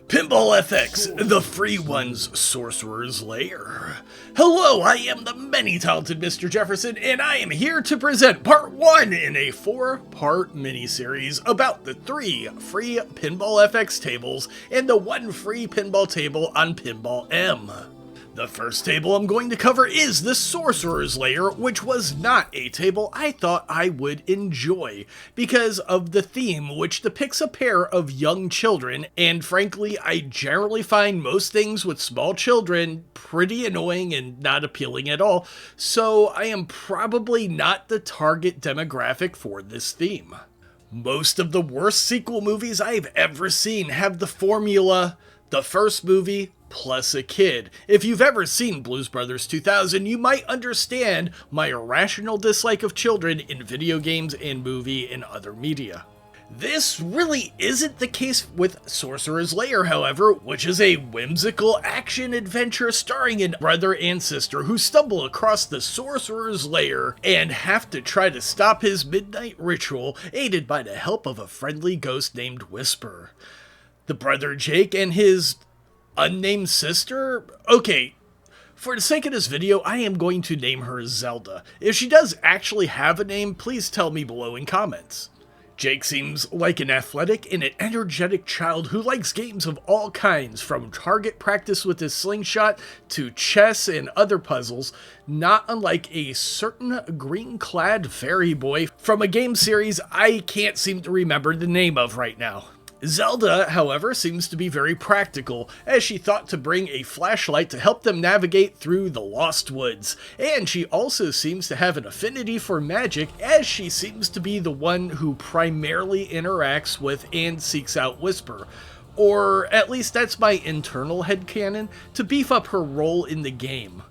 Pinball FX, the free one's Sorcerer's Lair. Hello, I am the many-talented Mr. Jefferson, and I am here to present part 1 in a 4-part miniseries about the 3 free Pinball FX tables and the 1 free pinball table on Pinball M. The first table I'm going to cover is the Sorcerer's Lair, which was not a table I thought I would enjoy because of the theme, which depicts a pair of young children, and frankly, I generally find most things with small children pretty annoying and not appealing at all, so I am probably not the target demographic for this theme. Most of the worst sequel movies I've ever seen have the formula, the first movie, plus a kid. If you've ever seen Blues Brothers 2000, you might understand my irrational dislike of children in video games and movie and other media. This really isn't the case with Sorcerer's Lair, however, which is a whimsical action-adventure starring a brother and sister who stumble across the Sorcerer's Lair and have to try to stop his midnight ritual, aided by the help of a friendly ghost named Whisper. The brother Jake and his unnamed sister? Okay, for the sake of this video, I am going to name her Zelda. If she does actually have a name, please tell me below in comments. Jake seems like an athletic and an energetic child who likes games of all kinds, from target practice with his slingshot to chess and other puzzles, not unlike a certain green-clad fairy boy from a game series I can't seem to remember the name of right now. Zelda, however, seems to be very practical, as she thought to bring a flashlight to help them navigate through the Lost Woods, and she also seems to have an affinity for magic, as she seems to be the one who primarily interacts with and seeks out Whisper, or at least that's my internal headcanon, to beef up her role in the game.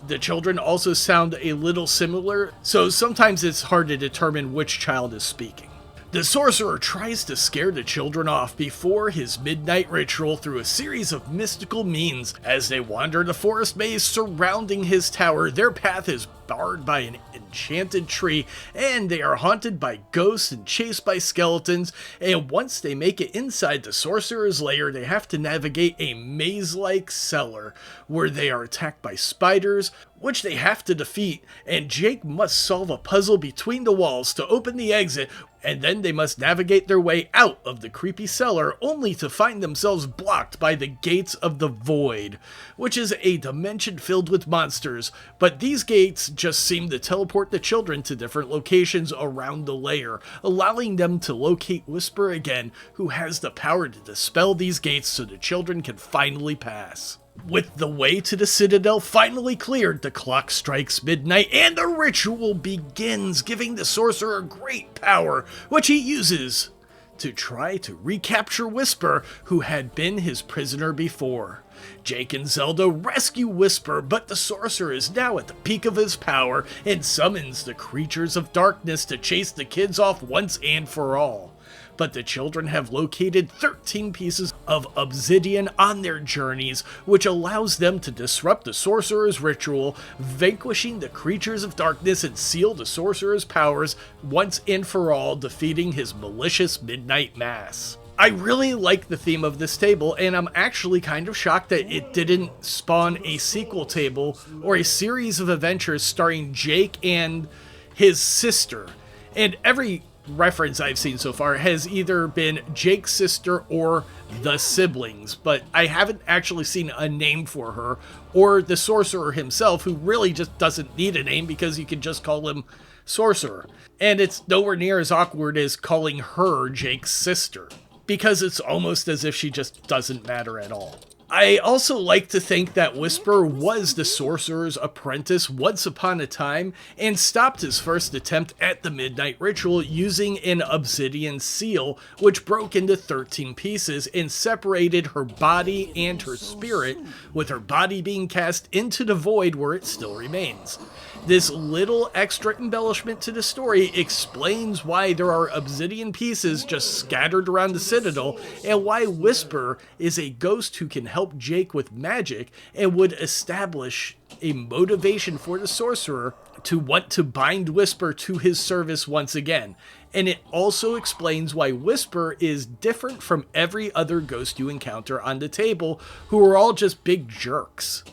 The children also sound a little similar, so sometimes it's hard to determine which child is speaking. The sorcerer tries to scare the children off before his midnight ritual through a series of mystical means. As they wander the forest maze surrounding his tower, their path is barred by an enchanted tree, and they are haunted by ghosts and chased by skeletons, and once they make it inside the sorcerer's lair, they have to navigate a maze-like cellar, where they are attacked by spiders, which they have to defeat, and Jake must solve a puzzle between the walls to open the exit, and then they must navigate their way out of the creepy cellar, only to find themselves blocked by the gates of the void, which is a dimension filled with monsters, but these gates just seem to teleport the children to different locations around the lair, allowing them to locate Whisper again, who has the power to dispel these gates so the children can finally pass. With the way to the Citadel finally cleared, the clock strikes midnight and the ritual begins, giving the sorcerer great power, which he uses to try to recapture Whisper, who had been his prisoner before. Jake and Zelda rescue Whisper, but the sorcerer is now at the peak of his power and summons the creatures of darkness to chase the kids off once and for all. But the children have located 13 pieces of obsidian on their journeys, which allows them to disrupt the sorcerer's ritual, vanquishing the creatures of darkness and seal the sorcerer's powers once and for all, defeating his malicious midnight mass. I really like the theme of this table, and I'm actually kind of shocked that it didn't spawn a sequel table or a series of adventures starring Jake and his sister. And every reference I've seen so far has either been Jake's sister or the siblings, but I haven't actually seen a name for her, or the sorcerer himself, who really just doesn't need a name because you can just call him Sorcerer. And it's nowhere near as awkward as calling her Jake's sister, because it's almost as if she just doesn't matter at all. I also like to think that Whisper was the sorcerer's apprentice once upon a time and stopped his first attempt at the midnight ritual using an obsidian seal, which broke into 13 pieces and separated her body and her spirit, with her body being cast into the void where it still remains. This little extra embellishment to the story explains why there are obsidian pieces just scattered around the Citadel, and why Whisper is a ghost who can help Jake with magic and would establish a motivation for the sorcerer to want to bind Whisper to his service once again. and it also explains why Whisper is different from every other ghost you encounter on the table, who are all just big jerks.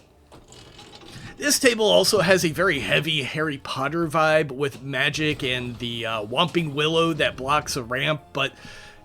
This table also has a very heavy Harry Potter vibe with magic and the Whomping Willow that blocks a ramp, but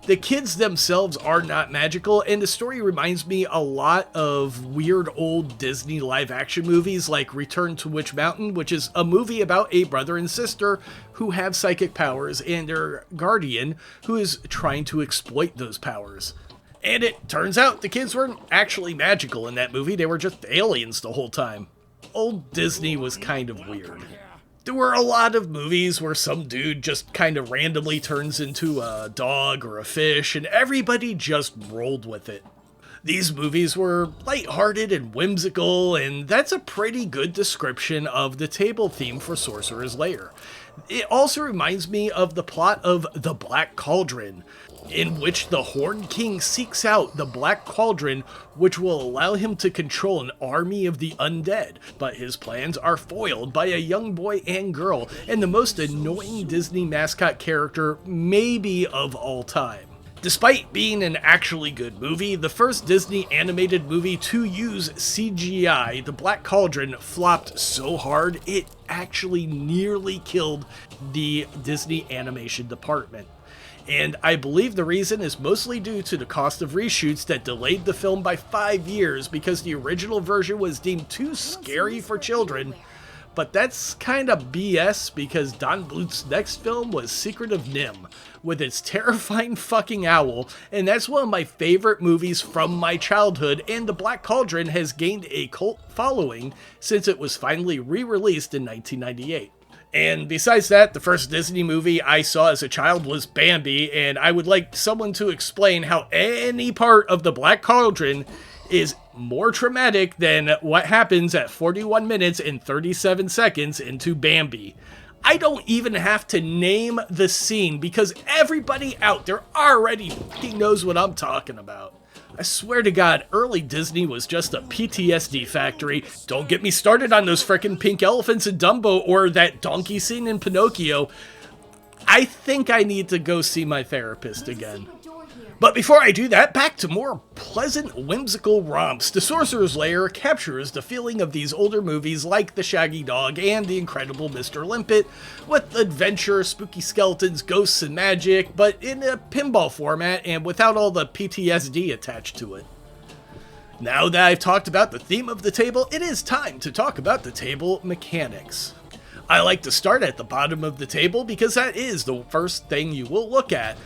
the kids themselves are not magical, and the story reminds me a lot of weird old Disney live-action movies like Return to Witch Mountain, which is a movie about a brother and sister who have psychic powers and their guardian who is trying to exploit those powers. And it turns out the kids weren't actually magical in that movie, they were just aliens the whole time. Old Disney was kind of weird. There were a lot of movies where some dude just kind of randomly turns into a dog or a fish, and everybody just rolled with it. These movies were lighthearted and whimsical, and that's a pretty good description of the table theme for Sorcerer's Lair. It also reminds me of the plot of The Black Cauldron, in which the Horned King seeks out the Black Cauldron, which will allow him to control an army of the undead, but his plans are foiled by a young boy and girl, and the most annoying Disney mascot character maybe of all time. Despite being an actually good movie, the first Disney animated movie to use CGI, The Black Cauldron, flopped so hard it actually nearly killed the Disney animation department. And I believe the reason is mostly due to the cost of reshoots that delayed the film by 5 years because the original version was deemed too scary for children. But that's kind of BS because Don Bluth's next film was Secret of Nim, with its terrifying fucking owl, and that's one of my favorite movies from my childhood, and The Black Cauldron has gained a cult following since it was finally re-released in 1998. And besides that, the first Disney movie I saw as a child was Bambi, and I would like someone to explain how any part of The Black Cauldron is more traumatic than what happens at 41 minutes and 37 seconds into Bambi. I don't even have to name the scene because everybody out there already fucking knows what I'm talking about. I swear to God, early Disney was just a PTSD factory. Don't get me started on those frickin' pink elephants in Dumbo or that donkey scene in Pinocchio. I think I need to go see my therapist again. But before I do that, back to more pleasant, whimsical romps. The Sorcerer's Lair captures the feeling of these older movies like The Shaggy Dog and The Incredible Mr. Limpet, with adventure, spooky skeletons, ghosts, and magic, but in a pinball format and without all the PTSD attached to it. Now that I've talked about the theme of the table, it is time to talk about the table mechanics. I like to start at the bottom of the table because that is the first thing you will look at.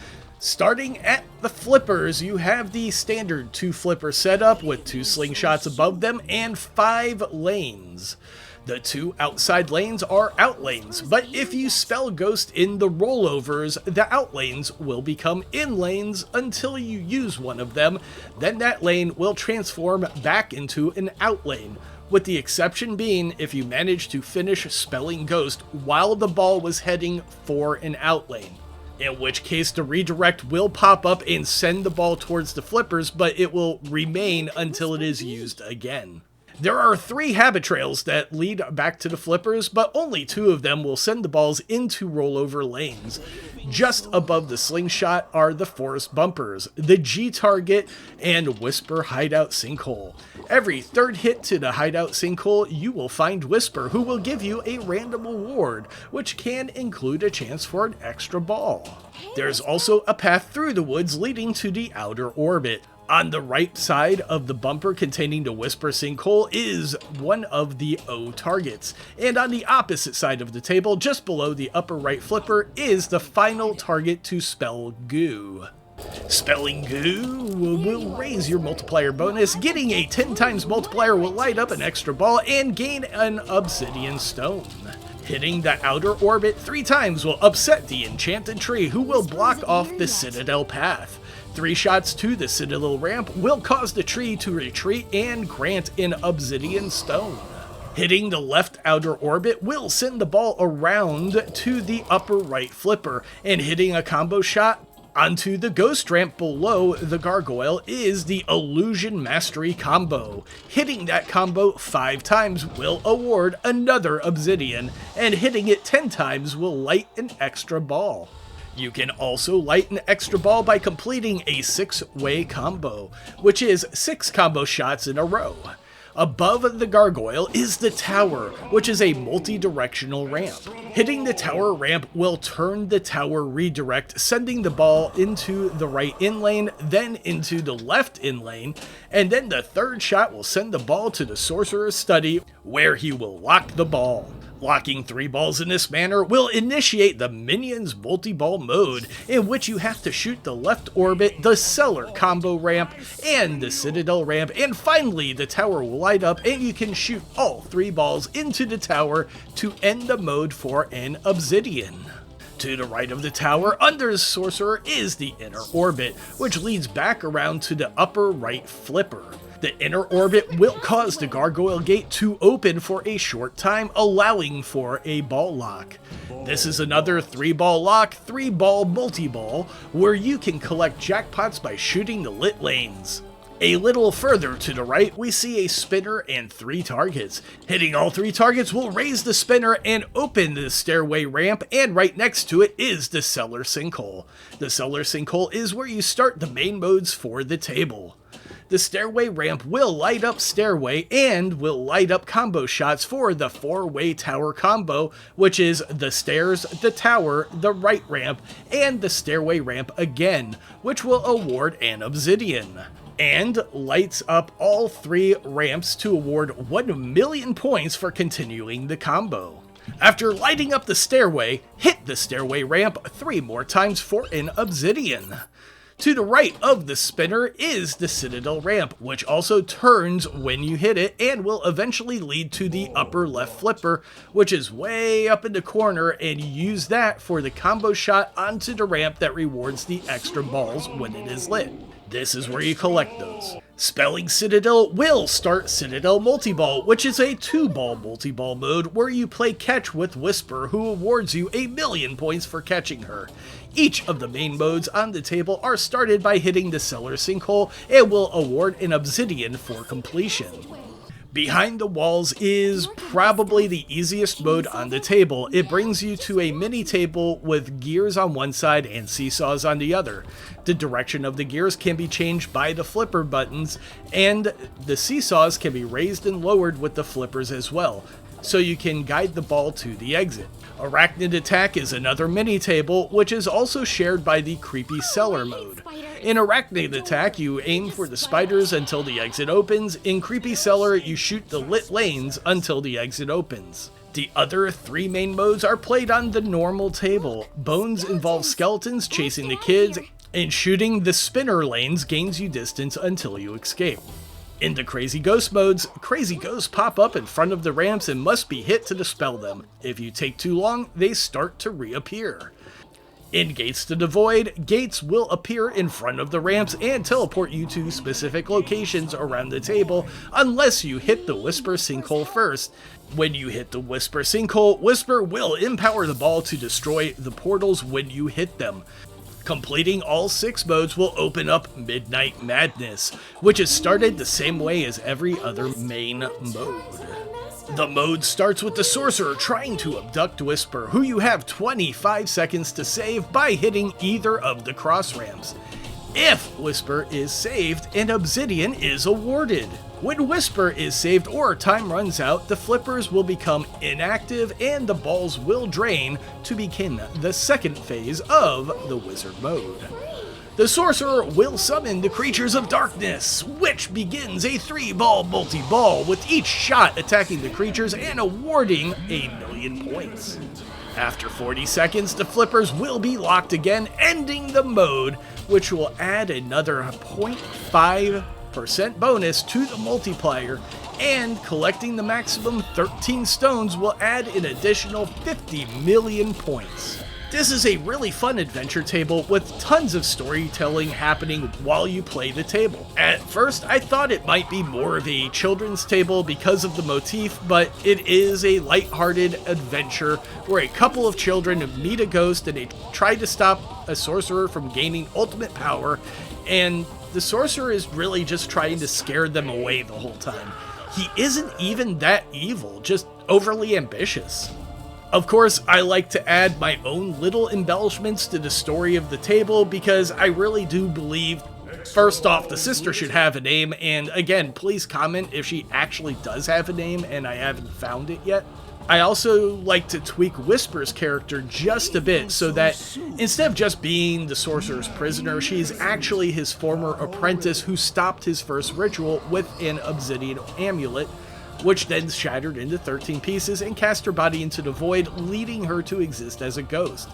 Starting at the flippers, you have the standard 2 flipper setup with 2 slingshots above them and 5 lanes. The 2 outside lanes are out lanes, but if you spell ghost in the rollovers, the out lanes will become in lanes until you use one of them, then that lane will transform back into an out lane, with the exception being if you manage to finish spelling ghost while the ball was heading for an out lane. In which case the redirect will pop up and send the ball towards the flippers, but it will remain until it is used again. There are 3 habit trails that lead back to the flippers, but only 2 of them will send the balls into rollover lanes. Just above the slingshot are the forest bumpers, the G target, and Whisper hideout sinkhole. Every 3rd hit to the hideout sinkhole, you will find Whisper, who will give you a random award, which can include a chance for an extra ball. There's also a path through the woods leading to the outer orbit. On the right side of the bumper containing the Whisper sinkhole is one of the O targets, and on the opposite side of the table, just below the upper right flipper, is the final target to spell goo. Spelling goo will raise your multiplier bonus, getting a 10 times multiplier will light up an extra ball and gain an obsidian stone. Hitting the outer orbit 3 times will upset the enchanted tree, who will block off the citadel path. 3 shots to the citadel ramp will cause the tree to retreat and grant an obsidian stone. Hitting the left outer orbit will send the ball around to the upper right flipper, and hitting a combo shot onto the ghost ramp below the gargoyle is the Illusion Mastery combo. Hitting that combo 5 times will award another obsidian, and hitting it 10 times will light an extra ball. You can also light an extra ball by completing a 6-way combo, which is 6 combo shots in a row. Above the gargoyle is the tower, which is a multi-directional ramp. Hitting the tower ramp will turn the tower redirect, sending the ball into the right in lane, then into the left in lane, and then the third shot will send the ball to the Sorcerer's study, where he will lock the ball. Locking 3 balls in this manner will initiate the Minions multi-ball mode, in which you have to shoot the left orbit, the Cellar combo ramp, and the Citadel ramp, and finally the tower will light up and you can shoot all 3 balls into the tower to end the mode for an Obsidian. To the right of the tower, under the Sorcerer, is the inner orbit, which leads back around to the upper right flipper. The inner orbit will cause the gargoyle gate to open for a short time, allowing for a ball lock. This is another 3-ball lock, 3-ball multi-ball, where you can collect jackpots by shooting the lit lanes. A little further to the right, we see a spinner and 3 targets. Hitting all 3 targets will raise the spinner and open the stairway ramp, and right next to it is the Cellar sinkhole. The Cellar sinkhole is where you start the main modes for the table. The stairway ramp will light up stairway and will light up combo shots for the 4-way tower combo, which is the stairs, the tower, the right ramp, and the stairway ramp again, which will award an Obsidian. And lights up all 3 ramps to award 1 million points for continuing the combo. After lighting up the stairway, hit the stairway ramp 3 more times for an Obsidian. To the right of the spinner is the Citadel ramp, which also turns when you hit it and will eventually lead to the upper left flipper, which is way up in the corner, and you use that for the combo shot onto the ramp that rewards the extra balls when it is lit. This is where you collect those. Spelling Citadel will start Citadel Multiball, which is a 2-ball multi-ball mode where you play catch with Whisper, who awards you 1,000,000 points for catching her. Each of the main modes on the table are started by hitting the Cellar sinkhole and will award an Obsidian for completion. Behind the Walls is probably the easiest mode on the table. It brings you to a mini table with gears on one side and seesaws on the other. The direction of the gears can be changed by the flipper buttons, and the seesaws can be raised and lowered with the flippers as well, so you can guide the ball to the exit. Arachnid Attack is another mini table, which is also shared by the Creepy Cellar mode. In Arachnid Attack, you aim for the spiders until the exit opens. In Creepy Cellar, you shoot the lit lanes until the exit opens. The other 3 main modes are played on the normal table. Bones involves skeletons chasing the kids, and shooting the spinner lanes gains you distance until you escape. In the Crazy Ghost modes, crazy ghosts pop up in front of the ramps and must be hit to dispel them. If you take too long, they start to reappear. In Gates to the Void, gates will appear in front of the ramps and teleport you to specific locations around the table unless you hit the Whisper sinkhole first. When you hit the Whisper sinkhole, Whisper will empower the ball to destroy the portals when you hit them. Completing all 6 modes will open up Midnight Madness, which is started the same way as every other main mode. The mode starts with the Sorcerer trying to abduct Whisper, who you have 25 seconds to save by hitting either of the cross ramps. If Whisper is saved, an Obsidian is awarded. When Whisper is saved or time runs out, the flippers will become inactive and the balls will drain to begin the second phase of the Wizard mode. The Sorcerer will summon the Creatures of Darkness, which begins a 3-ball multi-ball, with each shot attacking the creatures and awarding 1,000,000 points. After 40 seconds, the flippers will be locked again, ending the mode, which will add another 0.5% bonus to the multiplier, and collecting the maximum 13 stones will add an additional 50 million points. This is a really fun adventure table with tons of storytelling happening while you play the table. At first, I thought it might be more of a children's table because of the motif, but it is a lighthearted adventure where a couple of children meet a ghost and they try to stop a sorcerer from gaining ultimate power, and the sorcerer is really just trying to scare them away the whole time. He isn't even that evil, just overly ambitious. Of course, I like to add my own little embellishments to the story of the table because I really do believe, first off, the sister should have a name, and again, please comment if she actually does have a name and I haven't found it yet. I also like to tweak Whisper's character just a bit so that instead of just being the Sorcerer's prisoner, she's actually his former apprentice who stopped his first ritual with an obsidian amulet, which then shattered into 13 pieces and cast her body into the void, leading her to exist as a ghost.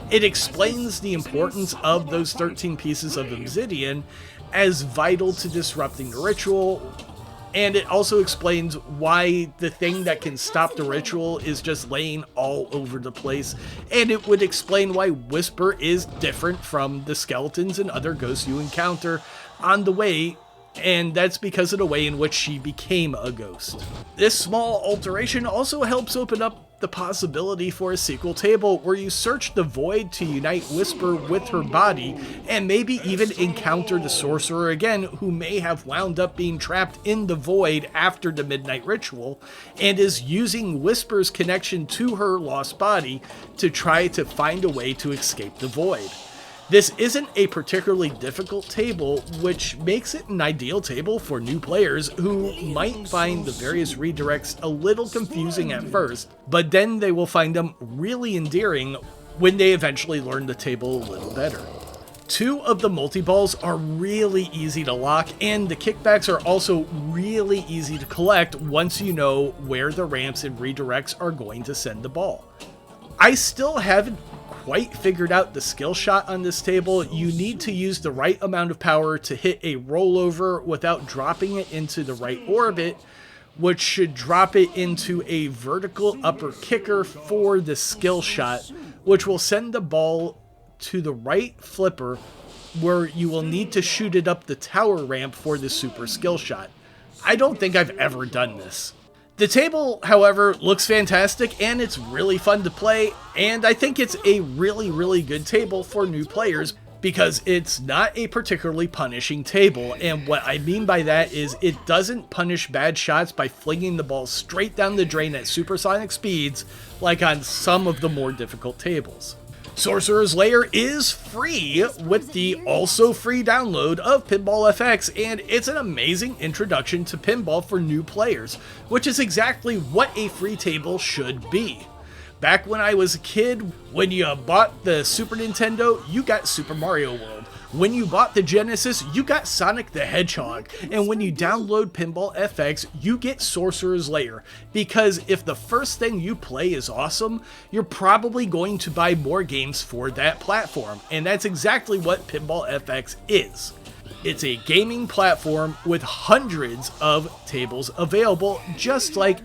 It explains the importance of those 13 pieces of obsidian as vital to disrupting the ritual, and it also explains why the thing that can stop the ritual is just laying all over the place, and it would explain why Whisper is different from the skeletons and other ghosts you encounter on the way, and that's because of the way in which she became a ghost. This small alteration also helps open up the possibility for a sequel table where you search the void to unite Whisper with her body, and maybe even encounter the Sorcerer again, who may have wound up being trapped in the void after the midnight ritual, and is using Whisper's connection to her lost body to try to find a way to escape the void. This isn't a particularly difficult table, which makes it an ideal table for new players who might find the various redirects a little confusing at first, but then they will find them really endearing when they eventually learn the table a little better. 2 of the multi-balls are really easy to lock, and the kickbacks are also really easy to collect once you know where the ramps and redirects are going to send the ball. I still haven't quite figured out the skill shot on this table. You need to use the right amount of power to hit a rollover without dropping it into the right orbit, which should drop it into a vertical upper kicker for the skill shot, which will send the ball to the right flipper, where you will need to shoot it up the tower ramp for the super skill shot. I don't think I've ever done this. The table, however, looks fantastic, and it's really fun to play, and I think it's a really good table for new players because it's not a particularly punishing table, and what I mean by that is it doesn't punish bad shots by flinging the ball straight down the drain at supersonic speeds like on some of the more difficult tables. Sorcerer's Lair is free with the also free download of Pinball FX, and it's an amazing introduction to pinball for new players, which is exactly what a free table should be. Back when I was a kid, when you bought the Super Nintendo, you got Super Mario World. When you bought the Genesis, you got Sonic the Hedgehog, and when you download Pinball FX, you get Sorcerer's Lair, because if the first thing you play is awesome, you're probably going to buy more games for that platform, and that's exactly what Pinball FX is. It's a gaming platform with hundreds of tables available, just like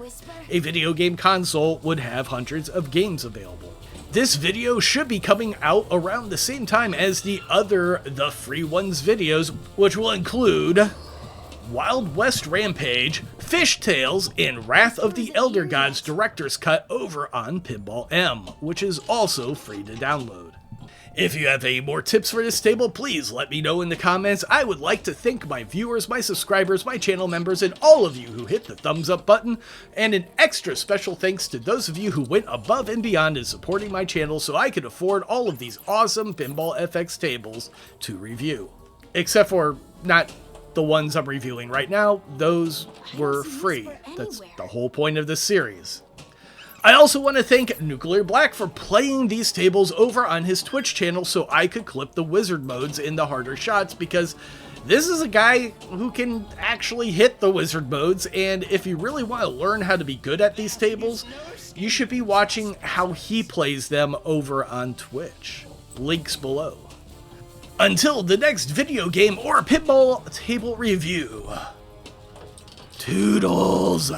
a video game console would have hundreds of games available. This video should be coming out around the same time as the other The Free Ones videos, which will include Wild West Rampage, Fishtails, and Wrath of the Elder Gods Director's Cut over on Pinball M, which is also free to download. If you have any more tips for this table, please let me know in the comments. I would like to thank my viewers, my subscribers, my channel members, and all of you who hit the thumbs up button, and an extra special thanks to those of you who went above and beyond in supporting my channel so I could afford all of these awesome Pinball FX tables to review. Except for not the ones I'm reviewing right now, those were free. That's the whole point of this series. I also want to thank NClearBlack for playing these tables over on his Twitch channel so I could clip the wizard modes in the harder shots, because this is a guy who can actually hit the wizard modes, and if you really want to learn how to be good at these tables, you should be watching how he plays them over on Twitch. Links below. Until the next video game or pinball table review, toodles!